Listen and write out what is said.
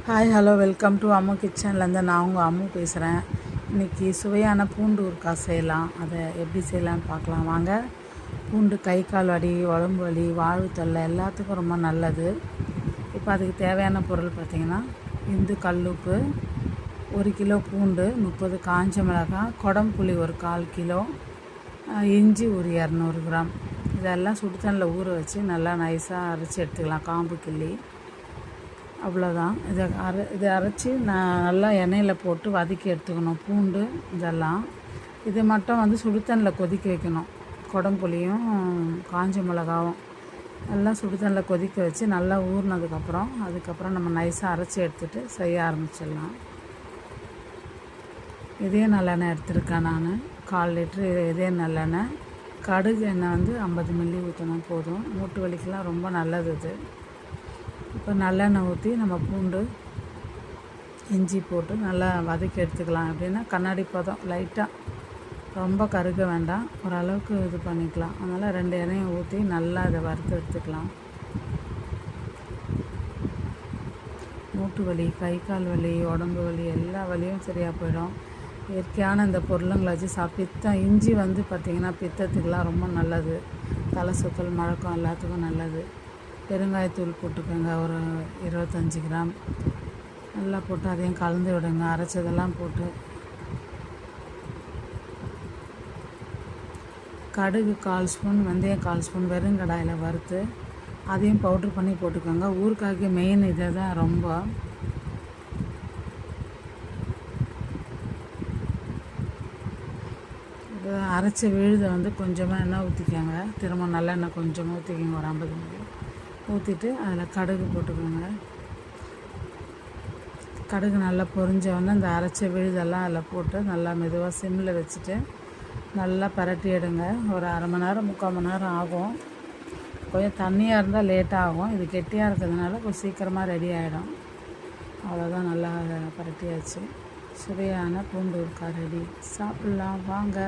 Hi hello welcome to Ammu கிச்சன்லேருந்து நான் உங்கள் அம்மு பேசுகிறேன். இன்றைக்கி சுவையான பூண்டு ஊறுகாய் செய்யலாம். அதை எப்படி செய்யலான்னு பார்க்கலாம் வாங்க. பூண்டு கை கால் வலி, உடம்பு வலி, வாழ்வு தொல்லை எல்லாத்துக்கும் ரொம்ப நல்லது. இப்போ அதுக்கு தேவையான பொருள் பார்த்திங்கன்னா, இந்து கல்லுப்பு 1 கிலோ, பூண்டு 30 காஞ்ச மிளகாய், குடம்புளி ஒரு 1/4 கிலோ, இஞ்சி ஒரு 200 கிராம். இதெல்லாம் சுடு தண்ணியில் ஊற வச்சு நல்லா நைஸாக அரைச்சி எடுத்துக்கலாம், காம்பு கிள்ளி. அவ்வளோதான். இதை அரைச்சி நான் நல்லா எண்ணெயில் போட்டு வதக்கி எடுத்துக்கணும். பூண்டு இதெல்லாம் இது மட்டும் சுடு தண்ணியில் கொதிக்க வைக்கணும். குடம்புளியும் காஞ்ச மிளகாவும் எல்லாம் சுடு தண்ணியில் கொதிக்க வச்சு நல்லா அதுக்கப்புறம் நம்ம நைஸாக அரைச்சி எடுத்துகிட்டு செய்ய ஆரம்பிச்சிடலாம். இதே நல்லெண்ணெய் எடுத்துருக்கேன் நான், 1/4 லிட்ரு இதே நல்லெண்ணெய். கடுகு எண்ணெய் 50 மில்லி ஊற்றணும் போதும். மூட்டு வலிக்கெலாம் ரொம்ப நல்லது இது. இப்போ நல்லெண்ணெய் ஊற்றி நம்ம பூண்டு இஞ்சி போட்டு நல்லா வதக்கி எடுத்துக்கலாம். எப்படின்னா கண்ணாடி பதம், லைட்டாக, ரொம்ப கருக வேண்டாம், ஓரளவுக்கு இது பண்ணிக்கலாம். அதனால் 2 எண்ணெயும் ஊற்றி நல்லா இதை வறுத்து எடுத்துக்கலாம். மூட்டு வலி, கை கால் வலி, உடம்பு வலி எல்லா வலியும் சரியாக போயிடும். இயற்கையான இந்த பொருளுங்களை வச்சு பித்தம் இஞ்சி பார்த்திங்கன்னா பித்தத்துக்கெலாம் ரொம்ப நல்லது. தலை சுத்தல், மழக்கம் எல்லாத்துக்கும் நல்லது. பெருங்காயத்தூள் போட்டுக்கோங்க, ஒரு 25 கிராம். நல்லா போட்டு அதையும் கலந்து விடுங்க. அரைச்சதெல்லாம் போட்டு கடுகு 1/4 ஸ்பூன், வெந்தயம் 1/4 ஸ்பூன் வெறுங்கடாயில் வறுத்து அதையும் பவுட்ரு பண்ணி போட்டுக்கோங்க. ஊறுகாய்க்கு மெயின் இதை தான். ரொம்ப அரைச்ச விழுதை கொஞ்சமாக எண்ணெய் ஊற்றிக்கோங்க. திரும்ப நல்லெண்ணெய் கொஞ்சமாக ஊற்றிக்கோங்க, ஒரு 50 மில்லி ஊற்றிட்டு அதில் கடுகு போட்டுக்கோங்க. கடுகு நல்லா பொரிஞ்சவொடனே இந்த அரைச்ச விழுதெல்லாம் அதில் போட்டு நல்லா மெதுவாக சிம்மில் வச்சுட்டு நல்லா பரட்டி எடுங்க. ஒரு அரை மணி நேரம், 3/4 மணி நேரம் ஆகும். கொஞ்சம் தண்ணியாக இருந்தால் லேட்டாக ஆகும். இது கெட்டியாக இருக்கிறதுனால கொஞ்சம் சீக்கிரமாக ரெடி ஆகிடும். அவ்வளோதான், நல்லா பரட்டியாச்சு. சுவையான பூண்டு ஊறுகாய் ரெடி. சாப்பிட்லாம் வாங்க.